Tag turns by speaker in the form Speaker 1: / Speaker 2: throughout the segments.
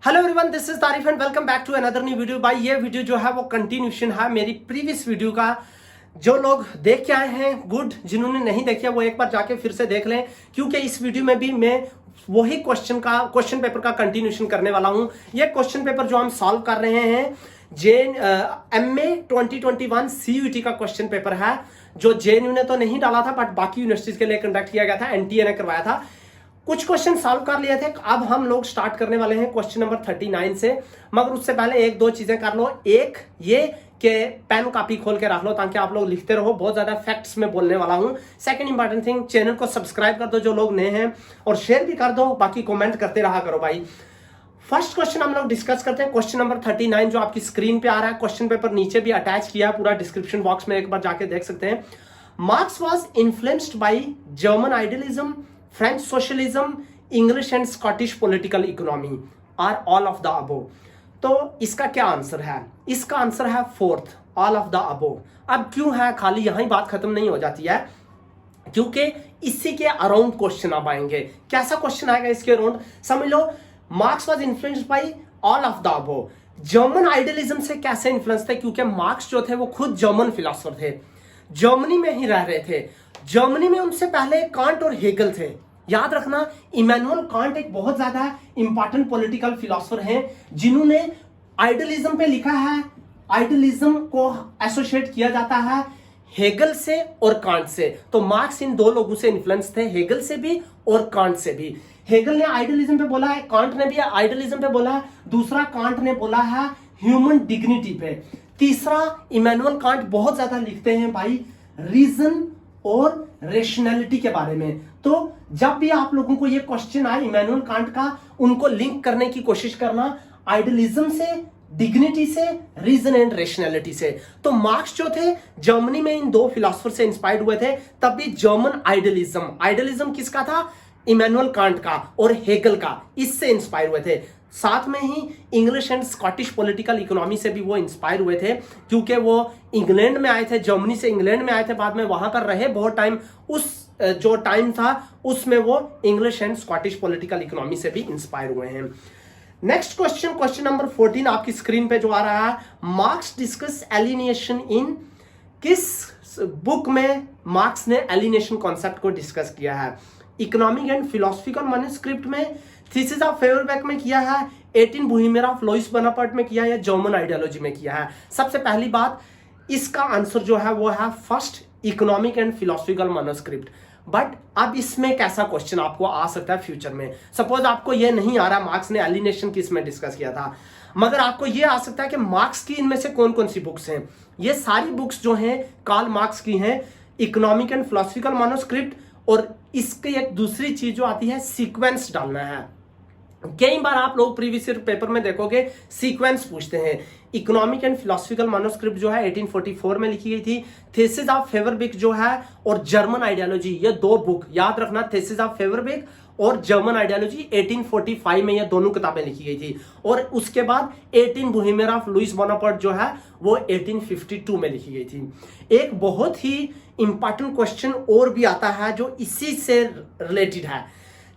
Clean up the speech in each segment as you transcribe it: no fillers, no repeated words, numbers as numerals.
Speaker 1: Hello everyone, this is Tarif and welcome back to another new video. भाई ये video जो है वो कंटिन्यूशन है मेरी प्रीवियस वीडियो का। जो लोग देख के आए हैं गुड, जिन्होंने नहीं देखा वो एक बार जाके फिर से देख लें, क्योंकि इस वीडियो में भी मैं वही क्वेश्चन पेपर का कंटिन्यूशन करने वाला हूं। ये क्वेश्चन पेपर जो हम सॉल्व कर रहे हैं MA 2021 CUET का क्वेश्चन पेपर है, जो JNU ने तो नहीं डाला था बट बाकी यूनिवर्सिटीज के लिए कंडक्ट किया गया था, NTA ने करवाया था। कुछ क्वेश्चन सॉल्व कर लिए थे। अब हम लोग स्टार्ट करने वाले हैं क्वेश्चन नंबर 39 से, मगर उससे पहले एक दो चीजें कर लो। एक ये कि पेन कॉपी खोल के रख लो ताकि आप लोग लिखते रहो, बहुत ज्यादा फैक्ट्स में बोलने वाला हूं। सेकंड इंपॉर्टेंट थिंग, चैनल को सब्सक्राइब कर दो जो लोग नए हैं, और शेयर भी कर दो, बाकी कमेंट करते रहा करो भाई। फर्स्ट क्वेश्चन हम लोग डिस्कस करते हैं, क्वेश्चन नंबर 39 जो आपकी स्क्रीन पे आ रहा है। क्वेश्चन पेपर नीचे भी अटैच किया है, पूरा डिस्क्रिप्शन बॉक्स में एक बार जाके देख सकते हैं। Marx was influenced by German idealism, French socialism, English and Scottish political economy, or all of the above. तो इसका क्या आंसर है? इसका आंसर है fourth, all of the above. अब क्यों है, खाली यहां बात खत्म नहीं हो जाती है, क्योंकि इसी के अराउंड क्वेश्चन अब आएंगे। कैसा क्वेश्चन आएगा इसके अराउंड, समझ लो। Marx was influenced by all of the above. German idealism से कैसे इन्फ्लुएंस थे? क्योंकि मार्क्स जो थे वो खुद जर्मन फिलोसफर थे, जर्मनी में ही रह रहे थे। जर्मनी में उनसे पहले कांट और हेगल थे। याद रखना, इमैनुअल कांट एक बहुत ज्यादा इंपॉर्टेंट पॉलिटिकल फिलोसफर हैं, जिन्होंने आइडियलिज्म पे लिखा है। आइडियलिज्म को एसोसिएट किया जाता है हेगल से और कांट से। तो मार्क्स इन दो लोगों से इन्फ्लुएंस थे, हेगल से भी और कांट से भी। हेगल ने आइडियलिज्म पे बोला है, कांट ने भी आइडियलिज्म पे बोला है। दूसरा कांट ने बोला है ह्यूमन डिग्निटी पे। तीसरा इमैनुअल कांट बहुत ज्यादा लिखते हैं भाई रीजन और रेशनैलिटी के बारे में। तो जब भी आप लोगों को ये क्वेश्चन आए इमैनुअल कांट का, उनको लिंक करने की कोशिश करना आइडियलिज्म से, डिग्निटी से, रीजन एंड रेशनैलिटी से। तो मार्क्स जो थे जर्मनी में इन दो फिलोसफर से इंस्पायर्ड हुए थे। तब भी जर्मन आइडियलिज्म किसका था? इमैनुअल कांट का और हेगल का, इससे इंस्पायर हुए थे। साथ में ही English and Scottish political economy से भी वो इंस्पायर हुए थे, क्योंकि वो इंग्लैंड में आए थे, जर्मनी से इंग्लैंड में आए थे, बाद में वहां पर रहे बहुत टाइम। उस जो टाइम था उसमें वो English and Scottish political economy से भी इंस्पायर हुए हैं। नेक्स्ट क्वेश्चन, क्वेश्चन नंबर 14 आपकी स्क्रीन पे जो आ रहा है। मार्क्स डिस्कस एलिनेशन इन, किस बुक में मार्क्स ने एलिनेशन कॉन्सेप्ट को डिस्कस किया है? इकोनॉमिक एंड फिलोसफिकल मैन्युस्क्रिप्ट में, थीसिस ऑफ फेवरबेक में किया है, 18 बुहिमेर ऑफ लुईस बोनापार्ट में किया है, या जर्मन आइडियोलॉजी में किया है? सबसे पहली बात, इसका आंसर जो है वो है first, economic and philosophical manuscript. But अब इसमें कैसा क्वेश्चन आपको आ सकता है फ्यूचर में? सपोज आपको ये नहीं आ रहा मार्क्स ने एलिनेशन किस में डिस्कस किया था, मगर आपको ये आ सकता है कि मार्क्स की इनमें से कौन कौन सी बुक्स हैं। ये सारी बुक्स जो हैं कार्ल मार्क्स की हैं, इकोनॉमिक एंड फिलोसफिकल मैन्युस्क्रिप्ट। और इसकी एक दूसरी चीज जो आती है, सीक्वेंस डालना है। कई बार आप लोग प्रीवियस ईयर पेपर में देखोगे सीक्वेंस पूछते हैं। इकोनॉमिक एंड फिलोसफिकल मैन्युस्क्रिप्ट जो है 1844 में लिखी गई थी। थीसिस ऑफ फेवरबेक जो है और जर्मन आइडियोलॉजी, ये दो बुक याद रखना, थीसिस ऑफ फेवरबेक और जर्मन आइडियोलॉजी 1845 में ये दोनों किताबें लिखी गई थी। और उसके बाद 18 बुहिमेर ऑफ लुईस बोनापार्ट जो है वो 1852 में लिखी गई थी। एक बहुत ही इंपॉर्टेंट क्वेश्चन और भी आता है जो इसी से रिलेटेड है।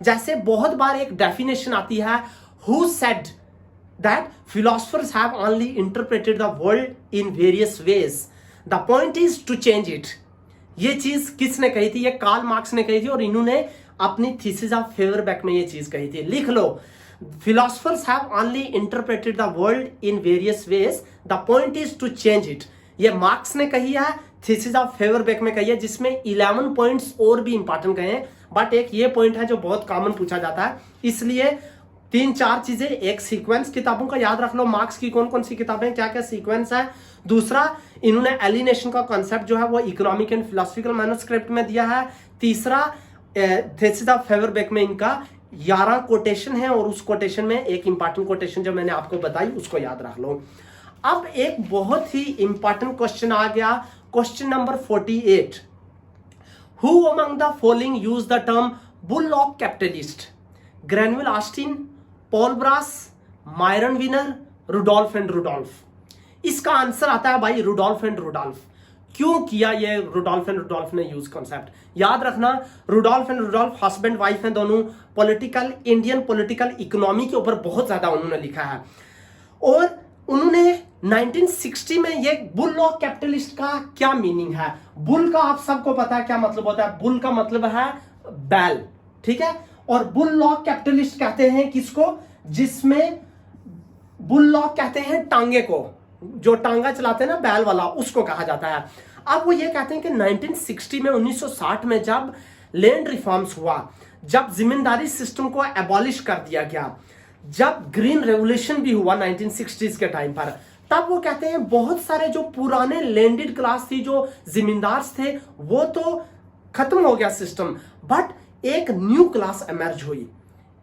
Speaker 1: जैसे बहुत बार एक डेफिनेशन आती है, who said that philosophers have only interpreted the world in various ways, the point is to change it. ये चीज किसने कही थी? ये कार्ल मार्क्स ने कही थी, और इन्होंने अपनी थीसिस ऑफ फेवरबेक में ये चीज कही थी। लिख लो, philosophers have only interpreted the world in various ways, the point is to change it. ये मार्क्स ने कही है, थीसिस ऑफ फेवरबेक में कही है, जिसमें 11 पॉइंट्स और भी इंपॉर्टेंट कहे हैं, बट एक ये पॉइंट है जो बहुत कॉमन पूछा जाता है। इसलिए 3-4 चीजें, एक सीक्वेंस किताबों का याद रख लो, मार्क्स की कौन कौन सी किताबें, क्या क्या सीक्वेंस है। दूसरा, इन्होंने एलिनेशन का कॉन्सेप्ट जो है वो इकोनॉमिक एंड फिलोसफिकल मैन्युस्क्रिप्ट में दिया है। तीसरा, थीसिस ऑफ फेवरबेक में इनका 11 कोटेशन है, और उस कोटेशन में एक इंपॉर्टेंट कोटेशन जो मैंने आपको बताई उसको याद रख लो। अब एक बहुत ही इंपॉर्टेंट क्वेश्चन आ गया, question number 48। Who among the following use the term bullock capitalist? Granville Austin, Paul Brass, Myron Weiner, Rudolph and Rudolph. इसका आंसर आता है भाई रुडोल्फ एंड रुडोल्फ। क्यों किया ये रुडोल्फ एंड रुडोल्फ ने यूज कॉन्सेप्ट? याद रखना, Rudolph and Rudolph husband wife हैं दोनों, पॉलिटिकल इंडियन पॉलिटिकल इकोनॉमी के ऊपर बहुत ज्यादा उन्होंने लिखा है। और उन्होंने 1960 में ये बुल लॉ कैपिटलिस्ट का क्या मीनिंग है? बुल का आप सबको पता है क्या मतलब होता है? बुल का मतलब है बैल, ठीक है। और बुल लॉ कैपिटलिस्ट कहते हैं किसको? जिसमें बुल लॉ कहते हैं टांगे को, जो टांगा चलाते हैं ना बैल वाला, उसको कहा जाता है। अब वो ये कहते हैं कि 1960 में 1960 में जब लैंड रिफॉर्म्स हुआ, जब जिम्मेदारी सिस्टम को एबॉलिश कर दिया गया, जब ग्रीन रेवोल्यूशन भी हुआ 1960s के टाइम पर, तब वो कहते हैं बहुत सारे जो पुराने लैंडेड क्लास थी, जो जिम्मेदार थे, वो तो खत्म हो गया सिस्टम, बट एक न्यू क्लास एमर्ज हुई।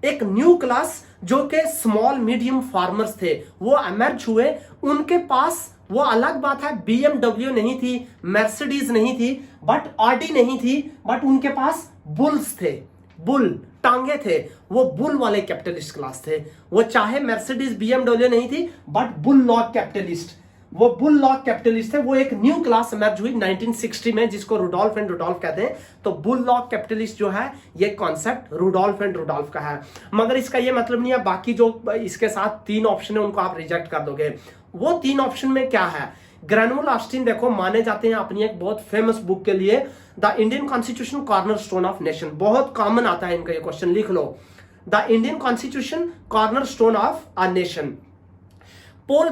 Speaker 1: एक न्यू क्लास जो कि स्मॉल मीडियम फार्मर्स थे, वो एमर्ज हुए। उनके पास, वो अलग बात है, BMW नहीं थी, मर्सिडीज नहीं थी, बट ऑडी नहीं थी, बट उनके पास बुल्स थे, बुल टांगे थे। वो बुल वाले कैपिटलिस्ट क्लास थे। वो चाहे मर्सिडीज BMW नहीं थी, बट बुल लॉग कैपिटलिस्ट, वो बुल लॉग कैपिटलिस्ट थे। वो एक न्यू क्लास इमर्ज हुई 1960 में, जिसको रुडोल्फ एंड रुडोल्फ कहते हैं। तो बुल लॉग कैपिटलिस्ट जो है, ये कॉन्सेप्ट रुडोल्फ एंड रुडोल्फ का है। मगर इसका ये मतलब नहीं है बाकी जो इसके साथ 3 ऑप्शन है उनको आप रिजेक्ट कर दोगे। वो 3 ऑप्शन में क्या है? ग्रैनुअल ऑस्टिन देखो माने जाते हैं अपनी एक बहुत फेमस बुक के लिए, the Indian constitution cornerstone of nation. बहुत कॉमन आता है इनका ये क्वेश्चन, लिख लो, the Indian constitution cornerstone of a nation. Paul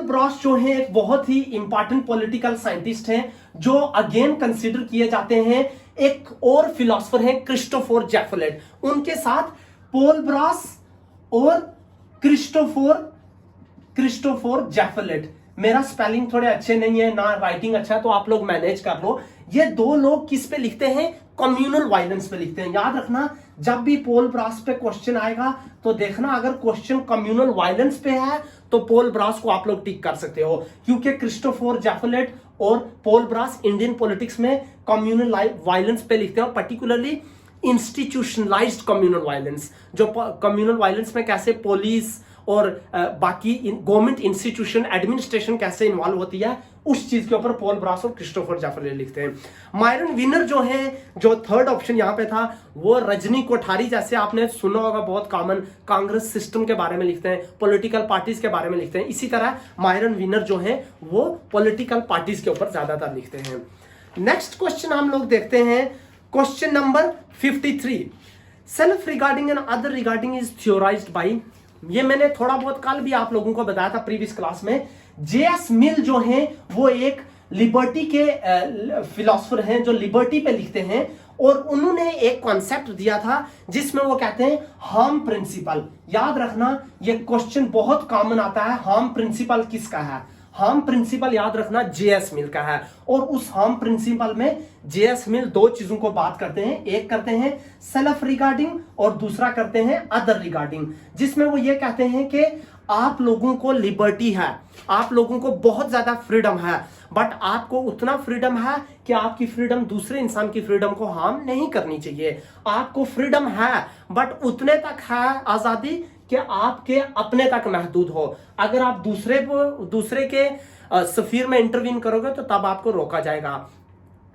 Speaker 1: Brass जो है एक बहुत ही इंपॉर्टेंट पॉलिटिकल साइंटिस्ट हैं, जो अगेन कंसीडर किए जाते हैं। एक और फिलोसोफर हैं क्रिस्टोफर जैफलेट, उनके साथ पोल ब्रॉस और क्रिस्टोफर जैफलेट। मेरा स्पेलिंग थोड़े अच्छे नहीं है ना, राइटिंग अच्छा है, तो आप लोग मैनेज कर लो। ये 2 लोग किस पे लिखते हैं? कम्युनल वायलेंस पे लिखते हैं। याद रखना, जब भी पोल ब्रॉस पे क्वेश्चन आएगा तो देखना, अगर क्वेश्चन कम्युनल वायलेंस पे है तो पोल ब्रॉस को आप लोग टिक कर सकते हो, क्योंकि क्रिस्टोफर जैफलेट और पोल ब्रॉस इंडियन पॉलिटिक्स में कम्युनल वायलेंस पे लिखते हैं, और पर्टिकुलरली इंस्टीट्यूशनलाइज्ड कम्युनल वायलेंस। जो कम्युनल वायलेंस में कैसे पुलिस और बाकी गवर्नमेंट इंस्टीट्यूशन एडमिनिस्ट्रेशन कैसे इन्वॉल्व होती है, उस चीज के ऊपर पोल ब्रॉस और क्रिस्टोफर जैफलेट लिखते हैं। मायरन विनर जो है, जो थर्ड ऑप्शन यहां पे था, वो रजनी कोठारी, जैसे आपने सुना होगा बहुत कॉमन, कांग्रेस सिस्टम के बारे में लिखते हैं, पॉलिटिकल पार्टीज के बारे में लिखते हैं। इसी तरह मायरन विनर जो है वो पॉलिटिकल पार्टीज के ऊपर ज्यादातर लिखते हैं। नेक्स्ट क्वेश्चन हम लोग देखते हैं, question number 53। Self regarding and other regarding is theorized by, ये मैंने थोड़ा बहुत कल भी आप लोगों को बताया था प्रीवियस क्लास में। JS मिल जो हैं वो एक लिबर्टी के फिलोसोफर हैं, जो लिबर्टी पे लिखते हैं, और उन्होंने एक कॉन्सेप्ट दिया था जिसमें वो कहते हैं हार्म प्रिंसिपल। याद रखना, ये क्वेश्चन बहुत कॉमन आता है, हार्म प्रिंसिपल किसका है? हार्म प्रिंसिपल याद रखना JS मिल का है। और उस हार्म प्रिंसिपल में JS मिल 2 चीजों को बात करते हैं, एक करते हैं सेल्फ रिगार्डिंग और दूसरा करते हैं अदर रिगार्डिंग, जिसमें वो ये कहते हैं कि आप लोगों को लिबर्टी है, आप लोगों को बहुत ज्यादा फ्रीडम है, बट आपको उतना फ्रीडम है कि आपकी फ्रीडम दूसरे इंसान की फ्रीडम को हार्म नहीं करनी चाहिए। आपको फ्रीडम है, बट उतने तक है आजादी कि आपके अपने तक महदूद हो। अगर आप दूसरे के सफीर में इंटरवीन करोगे तो तब आपको रोका जाएगा।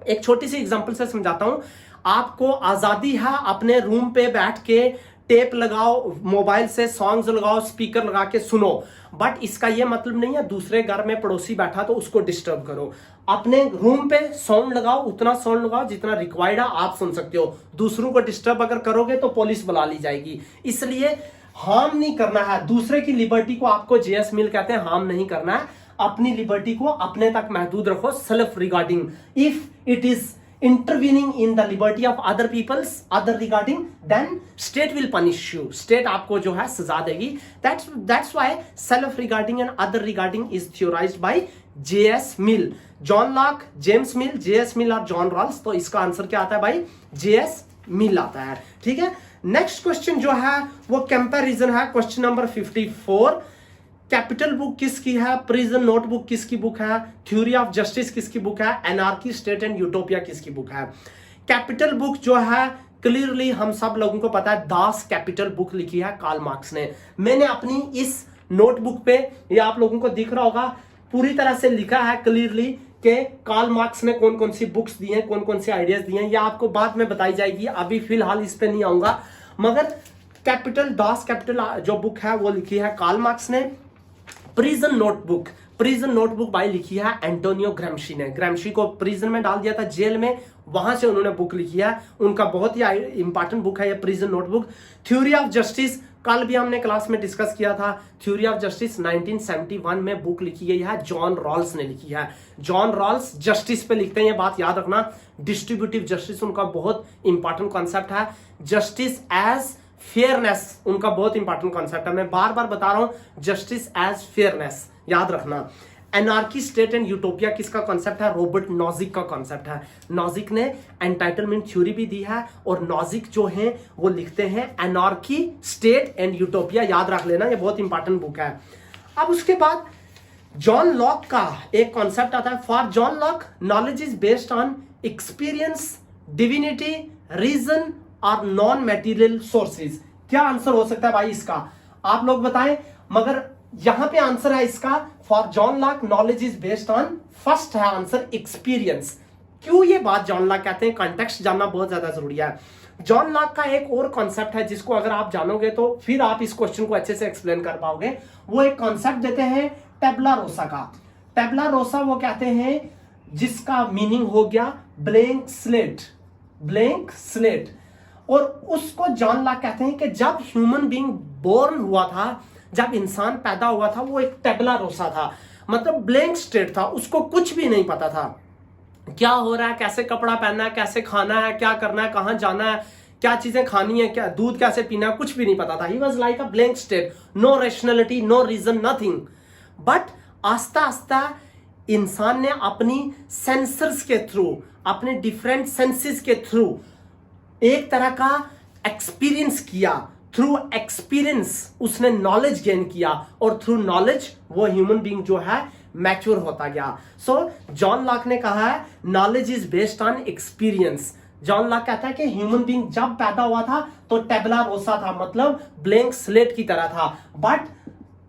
Speaker 1: एक छोटी सी एग्जांपल से समझाता हूं। आपको आजादी है अपने रूम पे बैठ के टेप लगाओ, मोबाइल से सॉन्ग्स लगाओ, स्पीकर लगा के सुनो, बट इसका यह मतलब नहीं है दूसरे घर में पड़ोसी बैठा तो उसको डिस्टर्ब करो। अपने रूम पे साउंड लगाओ, उतना साउंड लगाओ जितना रिक्वायर्ड है आप सुन सकते हो। दूसरों को डिस्टर्ब अगर करोगे तो पुलिस बुला ली जाएगी। इसलिए हार्म नहीं करना है, दूसरे की लिबर्टी को आपको JS मिल कहते हैं हार्म नहीं करना है, अपनी लिबर्टी को अपने तक महदूद रखो, self regarding. If it is intervening in the liberty of other people's other regarding, then state will punish you, state आपको जो है सजा देगी। that's why self regarding and other regarding is theorized by JS Mill, John Locke, James mill, JS मिल और John Rawls. तो इसका answer क्या आता है भाई? JS मिल आता है। ठीक है, नेक्स्ट क्वेश्चन जो है वो कंपैरिजन है, क्वेश्चन नंबर 54। कैपिटल बुक किसकी है? प्रिजन नोटबुक किसकी बुक है? थ्योरी ऑफ जस्टिस किसकी बुक है? एनार्की, स्टेट एंड यूटोपिया किसकी बुक है? कैपिटल बुक जो है क्लियरली हम सब लोगों को पता है, दास कैपिटल बुक लिखी है कार्ल मार्क्स ने। मैंने अपनी इस नोटबुक पे, ये आप लोगों को दिख रहा होगा, पूरी तरह से लिखा है क्लियरली कि कार्ल मार्क्स ने कौन कौन सी बुक्स दी हैं, कौन कौन से आइडियाज दिए हैं, ये आपको बाद में बताई जाएगी, अभी फिलहाल इस पे नहीं आऊंगा। मगर कैपिटल दास कैपिटल जो बुक है वो लिखी है कार्ल मार्क्स ने। प्रिजन नोटबुक भाई लिखी है एंटोनियो ग्रैम्शी ने। ग्रैम्शी को प्रिजन में डाल दिया था, जेल में, वहां से उन्होंने बुक लिखी है। उनका बहुत ही इंपॉर्टेंट बुक है ये prison notebook. Theory of justice कल भी हमने क्लास में डिस्कस किया था। थ्योरी ऑफ जस्टिस 1971 में बुक लिखी गई है, जॉन रॉल्स ने लिखी है। जॉन रॉल्स जस्टिस पे लिखते हैं, ये बात याद रखना। डिस्ट्रीब्यूटिव जस्टिस उनका बहुत इंपॉर्टेंट कॉन्सेप्ट है। जस्टिस एज फेयरनेस उनका बहुत इंपॉर्टेंट कॉन्सेप्ट है। मैं बार बार बता रहा हूं, जस्टिस एज फेयरनेस याद रखना। एनार्की स्टेट एंड यूटोपिया किसका कॉन्सेप्ट है? रॉबर्ट नॉजिक का कॉन्सेप्ट है। नॉजिक ने एंटाइटलमेंट थ्योरी भी दी है, और नॉजिक जो है वो लिखते हैं एनार्की स्टेट एंड यूटोपिया, याद रख लेना, ये बहुत इंपॉर्टेंट बुक है। अब उसके बाद जॉन लॉक का एक कॉन्सेप्ट आता है। For John Locke knowledge is based on experience, divinity, reason और नॉन मैटेरियल सोर्सेज। क्या आंसर हो सकता है भाई इसका, आप लोग बताएं। मगर यहां पे आंसर है इसका, for John Locke knowledge is based on, first है आंसर एक्सपीरियंस। क्यों ये बात जॉन लॉक कहते हैं, कॉन्टेक्स्ट जानना बहुत ज्यादा जरूरी है। जॉन लॉक का एक और कॉन्सेप्ट है जिसको अगर आप जानोगे तो फिर आप इस क्वेश्चन को अच्छे से एक्सप्लेन कर पाओगे। वो एक कॉन्सेप्ट देते हैं टेबला रोसा का। टेबला रोसा वो कहते हैं जिसका मीनिंग हो गया ब्लैंक स्लेट, ब्लैंक स्लेट। और उसको जॉन लॉक कहते हैं कि जब ह्यूमन बीइंग बोर्न हुआ था, जब इंसान पैदा हुआ था, वो एक टेबला रोसा था, मतलब ब्लैंक स्टेट था, उसको कुछ भी नहीं पता था क्या हो रहा है, कैसे कपड़ा पहनना है, कैसे खाना है, क्या करना है, कहां जाना है, क्या चीजें खानी है, क्या दूध कैसे पीना है, कुछ भी नहीं पता था। He was like a blank state, no rationality, no reason, nothing. But आस्ता आस्ता इंसान ने अपनी सेंसर्स के थ्रू, अपने डिफरेंट सेंसेस के थ्रू एक तरह का एक्सपीरियंस किया। थ्रू एक्सपीरियंस उसने नॉलेज गेन किया, और थ्रू नॉलेज वो ह्यूमन बीइंग जो है मैच्योर होता गया। सो जॉन लॉक ने कहा है knowledge is based on experience. John Locke कहता है कि ह्यूमन बीइंग जब पैदा हुआ था तो टेबला रोसा था, मतलब ब्लैंक स्लेट की तरह था। बट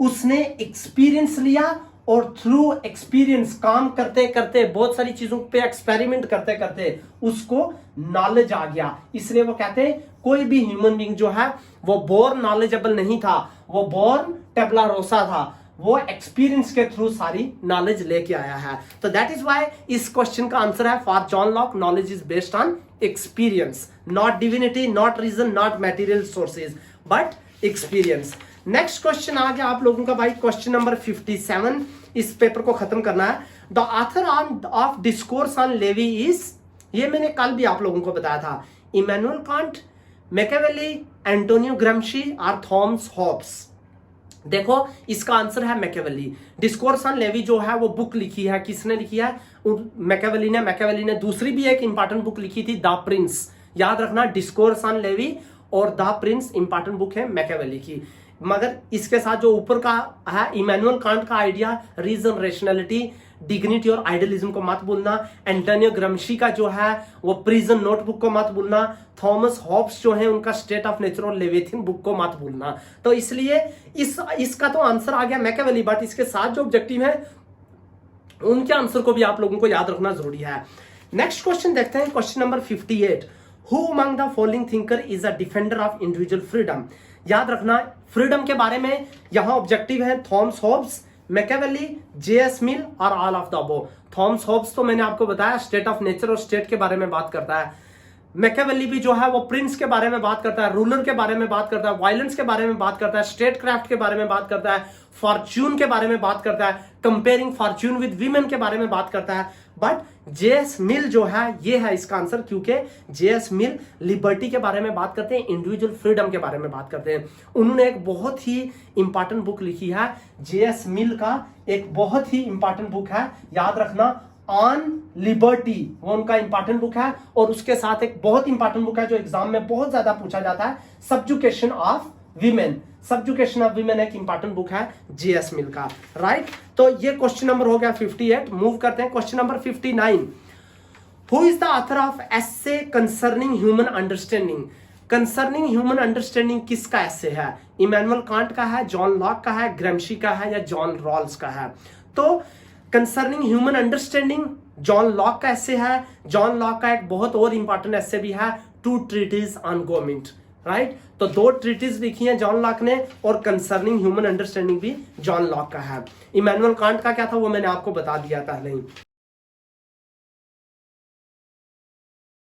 Speaker 1: उसने एक्सपीरियंस लिया, और थ्रू एक्सपीरियंस काम करते करते, बहुत सारी चीजों पे एक्सपेरिमेंट करते करते उसको नॉलेज आ गया। इसलिए वो कहते हैं कोई भी ह्यूमन बीइंग जो है वो बोर्न नॉलेजेबल नहीं था, वो बोर्न टेबला रोसा था, वो एक्सपीरियंस के थ्रू सारी नॉलेज लेके आया है। तो दैट इज व्हाई इस क्वेश्चन का आंसर है for John Locke knowledge is based on experience, not divinity, not reason, not material sources, but experience. Next question आ गया आप लोगों का भाई, क्वेश्चन नंबर 57। इस पेपर को खत्म करना है। The author of discourse on Livy is, ये मैंने कल भी आप लोगों को बताया था, Immanuel Kant, Machiavelli, Antonio Gramsci और थॉमस हॉब्स। देखो इसका आंसर है मैकियावेली। डिस्कोर्स ऑन लेवी जो है वो बुक लिखी है, किसने लिखी है? मैकियावेली ने। मैकियावेली ने दूसरी भी एक इंपॉर्टेंट बुक लिखी थी, द प्रिंस। याद रखना, डिस्कोर्स ऑन लेवी और द प्रिंस इंपॉर्टेंट बुक है मैकियावेली की। मगर इसके साथ जो ऊपर का है इमैनुअल कांट का आइडिया, रीजन, रैशनैलिटी, डिग्निटी और आइडियलिज्म को मत भूलना। एंटोनियो ग्रैम्शी का जो है वो प्रिजन नोटबुक को मत भूलना। थॉमस हॉब्स जो है उनका स्टेट ऑफ नेचर और लेविथिन बुक को मत भूलना। तो इसलिए इसका तो आंसर आ गया मैकियावेली, बट इसके साथ जो ऑब्जेक्टिव है उनके आंसर को भी आप लोगों को याद रखना जरूरी है। नेक्स्ट क्वेश्चन देखते हैं, question number 58। Who among the following thinker is a defender of individual freedom? याद रखना फ्रीडम के बारे में यहां ऑब्जेक्टिव है थॉमस हॉब्स, मैकियावेली, जेएस मिल और all of the above. Thomas Hobbes तो मैंने आपको बताया स्टेट ऑफ नेचर और स्टेट के बारे में बात करता है। मैकियावेली भी जो है वो प्रिंस के बारे में बात करता है, रूलर के बारे में बात करता है, वायलेंस के बारे में बात करता है, स्टेट क्राफ्ट के बारे में बात करता है, फॉर्च्यून के बारे में बात करता है, कंपेयरिंग फॉर्च्यून विद वीमेन के बारे में बात करता है। बट जेएस मिल जो है ये है इसका आंसर, क्योंकि जेएस मिल लिबर्टी के बारे में बात करते हैं, इंडिविजुअल फ्रीडम के बारे में बात करते हैं। उन्होंने एक बहुत ही इंपॉर्टेंट बुक लिखी है, जेएस मिल का एक बहुत ही इंपॉर्टेंट बुक है, याद रखना, ऑन लिबर्टी, वो उनका इंपॉर्टेंट बुक है। और उसके साथ एक बहुत इंपॉर्टेंट बुक है जो एग्जाम में बहुत ज्यादा पूछा जाता है, subjugation of women. Subjugation of women एक इंपॉर्टेंट बुक है जेएस मिल का, राइट। तो ये क्वेश्चन नंबर हो गया 58। मूव करते हैं question number 59। Who is the author of essay concerning human understanding? Concerning human understanding किसका एसे है? इमैनुअल कांट का है, जॉन लॉक का है, ग्रैम्शी का है, या जॉन रॉल्स का है? तो concerning human understanding John Locke का ऐसे है। जॉन लॉक का एक बहुत और इंपॉर्टेंट ऐसे भी है, 2 ट्रीटीज ऑन गवर्नमेंट, राइट। तो 2 ट्रीटीज लिखी हैं जॉन लॉक ने, और कंसर्निंग ह्यूमन अंडरस्टैंडिंग भी जॉन लॉक का है। इमैनुअल कांट का क्या था वो मैंने आपको बता दिया पहले ही।